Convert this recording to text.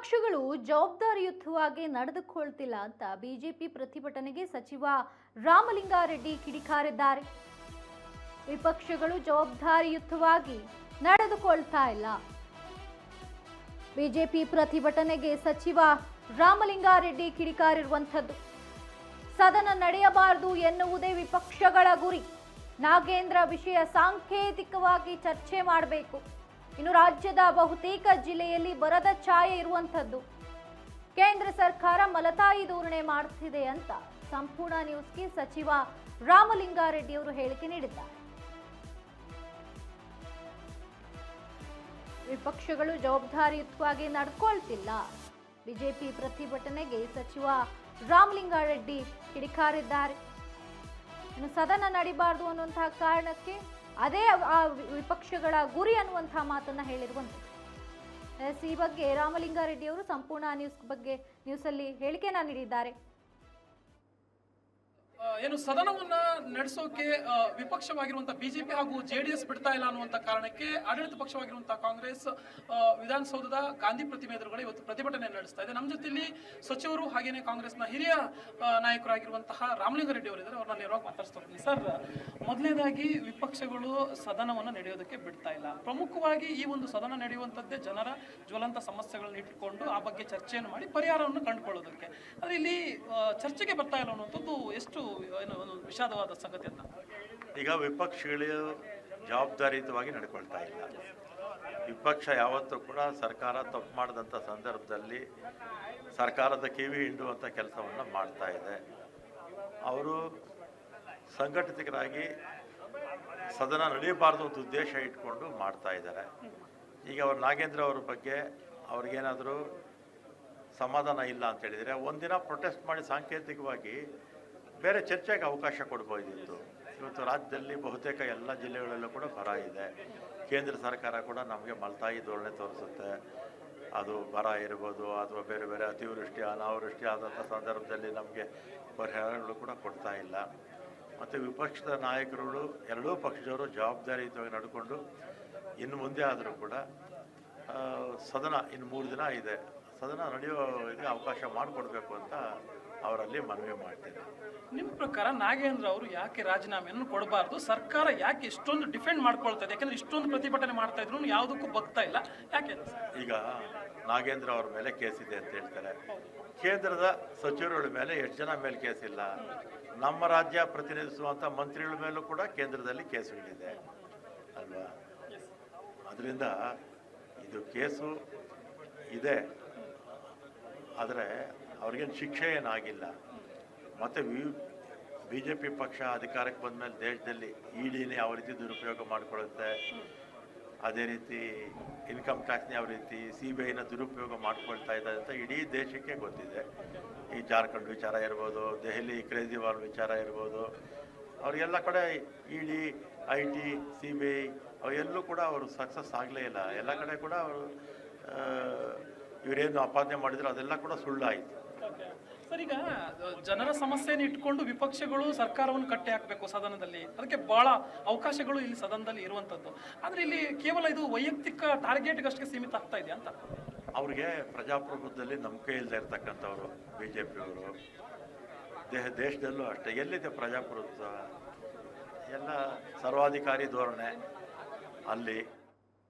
ವಿಪಕ್ಷಗಳು ಜವಾಬ್ದಾರಿಯುತವಾಗಿ ನಡೆದುಕೊಳ್ತಿಲ್ಲ ಅಂತ ಬಿಜೆಪಿ ಪ್ರತಿಭಟನೆಗೆ ಸಚಿವ ರಾಮಲಿಂಗಾರೆಡ್ಡಿ ಕಿಡಿಕಾರಿದ್ದಾರೆ. ವಿಪಕ್ಷಗಳು ಜವಾಬ್ದಾರಿಯುತವಾಗಿ ನಡೆದುಕೊಳ್ತಾ ಇಲ್ಲ. ಬಿಜೆಪಿ ಪ್ರತಿಭಟನೆಗೆ ಸಚಿವ ರಾಮಲಿಂಗಾರೆಡ್ಡಿ ಕಿಡಿಕಾರಿರುವಂಥದ್ದು. ಸದನ ನಡೆಯಬಾರದು ಎನ್ನುವುದೇ ವಿಪಕ್ಷಗಳ ಗುರಿ. ನಾಗೇಂದ್ರ ವಿಷಯ ಸಾಂಕೇತಿಕವಾಗಿ ಚರ್ಚೆ ಮಾಡಬೇಕು. ಇನ್ನು ರಾಜ್ಯದ ಬಹುತೇಕ ಜಿಲ್ಲೆಯಲ್ಲಿ ಬರದ ಛಾಯೆ ಇರುವಂಥದ್ದು. ಕೇಂದ್ರ ಸರ್ಕಾರ ಮಲತಾಯಿ ಧೋರಣೆ ಮಾಡುತ್ತಿದೆ ಅಂತ ಸಂಪೂರ್ಣ ನ್ಯೂಸ್ಗೆ ಸಚಿವ ರಾಮಲಿಂಗಾರೆಡ್ಡಿ ಅವರು ಹೇಳಿಕೆ ನೀಡಿದ್ದಾರೆ. ವಿಪಕ್ಷಗಳು ಜವಾಬ್ದಾರಿಯುತವಾಗಿ ನಡ್ಕೊಳ್ತಿಲ್ಲ. ಬಿಜೆಪಿ ಪ್ರತಿಭಟನೆಗೆ ಸಚಿವ ರಾಮಲಿಂಗಾರೆಡ್ಡಿ ಕಿಡಿಕಾರಿದ್ದಾರೆ. ಇನ್ನು ಸದನ ನಡಿಬಾರದು ಅನ್ನುವಂತಹ ಕಾರಣಕ್ಕೆ ಅದೇ ಆ ವಿಪಕ್ಷಗಳ ಗುರಿ ಅನ್ನುವಂತಹ ಮಾತನ್ನ ಹೇಳಿರುವಂಥದ್ದು. ಈ ಬಗ್ಗೆ ರಾಮಲಿಂಗಾರೆಡ್ಡಿ ಅವರು ಸಂಪೂರ್ಣ ನ್ಯೂಸಲ್ಲಿ ಹೇಳಿಕೆಯನ್ನ ನೀಡಿದ್ದಾರೆ. ಏನು ಸದನವನ್ನ ನಡೆಸೋಕೆ ವಿಪಕ್ಷವಾಗಿರುವಂತಹ ಬಿಜೆಪಿ ಹಾಗೂ ಜೆಡಿಎಸ್ ಬಿಡ್ತಾ ಇಲ್ಲ ಅನ್ನುವಂತ ಕಾರಣಕ್ಕೆ ಆಡಳಿತ ಪಕ್ಷವಾಗಿರುವಂತಹ ಕಾಂಗ್ರೆಸ್ ವಿಧಾನಸೌಧದ ಗಾಂಧಿ ಪ್ರತಿಮೆ ಎದುರುಗಡೆ ಇವತ್ತು ಪ್ರತಿಭಟನೆ ನಡೆಸ್ತಾ ಇದೆ. ನಮ್ಮ ಜೊತೆಯಲ್ಲಿ ಸಚಿವರು ಹಾಗೇನೆ ಕಾಂಗ್ರೆಸ್ನ ಹಿರಿಯ ನಾಯಕರಾಗಿರುವಂತಹ ರಾಮಲಿಂಗಾರೆಡ್ಡಿ ಅವರು ಇದ್ದಾರೆ. ಅವ್ರನ್ನ ನೇರವಾಗಿ ಮಾತಾಡ್ಸ್ತೀನಿ. ಸರ್, ಮೊದಲನೇದಾಗಿ ವಿಪಕ್ಷಗಳು ಸದನವನ್ನು ನಡೆಯೋದಕ್ಕೆ ಬಿಡ್ತಾ ಇಲ್ಲ. ಪ್ರಮುಖವಾಗಿ ಈ ಒಂದು ಸದನ ನಡೆಯುವಂಥದ್ದೇ ಜನರ ಜ್ವಲಂತ ಸಮಸ್ಯೆಗಳನ್ನ ಇಟ್ಟುಕೊಂಡು ಆ ಬಗ್ಗೆ ಚರ್ಚೆಯನ್ನು ಮಾಡಿ ಪರಿಹಾರವನ್ನು ಕಂಡುಕೊಳ್ಳೋದಕ್ಕೆ. ಆದರೆ ಇಲ್ಲಿ ಚರ್ಚೆಗೆ ಬರ್ತಾ ಇಲ್ಲ ಅನ್ನುವಂಥದ್ದು ಎಷ್ಟು ಒಂದು ವಿಷಾದವಾದ ಸಂಗತಿ ಅಂತ. ಈಗ ವಿಪಕ್ಷಗಳು ಜವಾಬ್ದಾರಿಯುತವಾಗಿ ನಡ್ಕೊಳ್ತಾ ಇಲ್ಲ. ವಿಪಕ್ಷ ಯಾವತ್ತೂ ಕೂಡ ಸರ್ಕಾರ ತಪ್ಪು ಮಾಡಿದಂಥ ಸಂದರ್ಭದಲ್ಲಿ ಸರ್ಕಾರದ ಕಿವಿ ಹಿಂಡುವಂಥ ಕೆಲಸವನ್ನು ಮಾಡ್ತಾ ಇದೆ. ಅವರು ಸಂಘಟಿತರಾಗಿ ಸದನ ನಡೆಯಬಾರ್ದು ಅಂತ ಉದ್ದೇಶ ಇಟ್ಕೊಂಡು ಮಾಡ್ತಾ ಇದ್ದಾರೆ. ಈಗ ಅವರು ನಾಗೇಂದ್ರ ಅವ್ರ ಬಗ್ಗೆ ಅವ್ರಿಗೇನಾದರೂ ಸಮಾಧಾನ ಇಲ್ಲ ಅಂತ ಹೇಳಿದರೆ ಒಂದಿನ ಪ್ರೊಟೆಸ್ಟ್ ಮಾಡಿ ಸಾಂಕೇತಿಕವಾಗಿ ಬೇರೆ ಚರ್ಚೆಗೆ ಅವಕಾಶ ಕೊಡ್ಬೋದಿತ್ತು. ಇವತ್ತು ರಾಜ್ಯದಲ್ಲಿ ಬಹುತೇಕ ಎಲ್ಲ ಜಿಲ್ಲೆಗಳಲ್ಲೂ ಕೂಡ ಬರ ಇದೆ. ಕೇಂದ್ರ ಸರ್ಕಾರ ಕೂಡ ನಮಗೆ ಮಲತಾಯಿ ಧೋರಣೆ ತೋರಿಸುತ್ತೆ. ಅದು ಬರ ಇರ್ಬೋದು ಅಥವಾ ಬೇರೆ ಬೇರೆ ಅತಿವೃಷ್ಟಿ ಅನಾವೃಷ್ಟಿ ಆದಂಥ ಸಂದರ್ಭದಲ್ಲಿ ನಮಗೆ ಪರಿಹಾರಗಳು ಕೂಡ ಕೊಡ್ತಾ ಇಲ್ಲ. ಮತ್ತು ವಿಪಕ್ಷದ ನಾಯಕರುಗಳು ಎರಡೂ ಪಕ್ಷದವರು ಜವಾಬ್ದಾರಿಯುತವಾಗಿ ನಡ್ಕೊಂಡು ಇನ್ನು ಮುಂದೆ ಆದರೂ ಕೂಡ ಸದನ ಇನ್ನು 3 ದಿನ ಇದೆ, ಸದನ ನಡೆಯೋ ಅವಕಾಶ ಮಾಡಿಕೊಡ್ಬೇಕು ಅಂತ ಅವರಲ್ಲಿ ಮನವಿ ಮಾಡ್ತೀನಿ. ನಿಮ್ಮ ಪ್ರಕಾರ ನಾಗೇಂದ್ರ ಅವರು ಯಾಕೆ ರಾಜೀನಾಮೆಯನ್ನು ಕೊಡಬಾರ್ದು? ಸರ್ಕಾರ ಯಾಕೆ ಇಷ್ಟೊಂದು ಡಿಫೆಂಡ್ ಮಾಡ್ಕೊಳ್ತದೆ? ಯಾಕಂದ್ರೆ ಇಷ್ಟೊಂದು ಪ್ರತಿಭಟನೆ ಮಾಡ್ತಾ ಇದ್ರು ಯಾವುದಕ್ಕೂ ಬಗ್ತಾ ಇಲ್ಲ, ಯಾಕೆ? ಈಗ ನಾಗೇಂದ್ರ ಅವ್ರ ಮೇಲೆ ಕೇಸ್ ಇದೆ ಅಂತ ಹೇಳ್ತಾರೆ. ಕೇಂದ್ರದ ಸಚಿವರುಗಳ ಮೇಲೆ ಎಷ್ಟು ಜನ ಮೇಲೆ ಕೇಸ್ ಇಲ್ಲ? ನಮ್ಮ ರಾಜ್ಯ ಪ್ರತಿನಿಧಿಸುವಂಥ ಮಂತ್ರಿಗಳ ಮೇಲೂ ಕೂಡ ಕೇಂದ್ರದಲ್ಲಿ ಕೇಸುಗಳಿದೆ ಅಲ್ವಾ? ಅದರಿಂದ ಇದು ಕೇಸು ಇದೆ, ಆದರೆ ಅವ್ರಿಗೇನು ಶಿಕ್ಷೆ ಏನಾಗಿಲ್ಲ. ಮತ್ತು BJP ಪಕ್ಷ ಅಧಿಕಾರಕ್ಕೆ ಬಂದ ಮೇಲೆ ದೇಶದಲ್ಲಿ ಇಡಿನೇ ಯಾವ ರೀತಿ ದುರುಪಯೋಗ ಮಾಡಿಕೊಳ್ಳುತ್ತೆ, ಅದೇ ರೀತಿ ಇನ್ಕಮ್ ಟ್ಯಾಕ್ಸ್ನ ಯಾವ ರೀತಿ CBIನ ದುರುಪಯೋಗ ಮಾಡ್ಕೊಳ್ತಾ ಇದ್ದಾರೆ ಅಂತ ಇಡೀ ದೇಶಕ್ಕೆ ಗೊತ್ತಿದೆ. ಈ ಜಾರ್ಖಂಡ್ ವಿಚಾರ ಇರ್ಬೋದು, ದೆಹಲಿ ಕೇಜ್ರಿವಾಲ್ ವಿಚಾರ ಇರ್ಬೋದು, ಅವರಿಗೆಲ್ಲ ಕಡೆ ED, IT, CBI ಅವೆಲ್ಲೂ ಕೂಡ ಅವರು ಸಕ್ಸಸ್ ಆಗಲೇ ಇಲ್ಲ. ಎಲ್ಲ ಕಡೆ ಕೂಡ ಅವರು ಇವರೇನು ಆಪಾದನೆ ಮಾಡಿದ್ರು ಅದೆಲ್ಲ ಕೂಡ ಸುಳ್ಳಾಯಿತು. ಸರ್, ಈಗ ಜನರ ಸಮಸ್ಯೆಯನ್ನು ಇಟ್ಕೊಂಡು ವಿಪಕ್ಷಗಳು ಸರ್ಕಾರವನ್ನು ಕಟ್ಟಿ ಹಾಕಬೇಕು ಸದನದಲ್ಲಿ, ಅದಕ್ಕೆ ಬಹಳ ಅವಕಾಶಗಳು ಇಲ್ಲಿ ಸದನದಲ್ಲಿ ಇರುವಂಥದ್ದು. ಆದರೆ ಇಲ್ಲಿ ಕೇವಲ ಇದು ವೈಯಕ್ತಿಕ ಟಾರ್ಗೆಟ್ಗಷ್ಟೇ ಸೀಮಿತ ಆಗ್ತಾ ಇದೆ ಅಂತ. ಅವ್ರಿಗೆ ಪ್ರಜಾಪ್ರಭುತ್ವದಲ್ಲಿ ನಂಬಿಕೆ ಇಲ್ಲದೆ ಇರ್ತಕ್ಕಂಥವ್ರು BJP ಅವರು. ದೇಶದಲ್ಲೂ ಅಷ್ಟೇ, ಎಲ್ಲಿದೆ ಪ್ರಜಾಪ್ರಭುತ್ವ? ಎಲ್ಲ ಸರ್ವಾಧಿಕಾರಿ ಧೋರಣೆ ಅಲ್ಲಿ.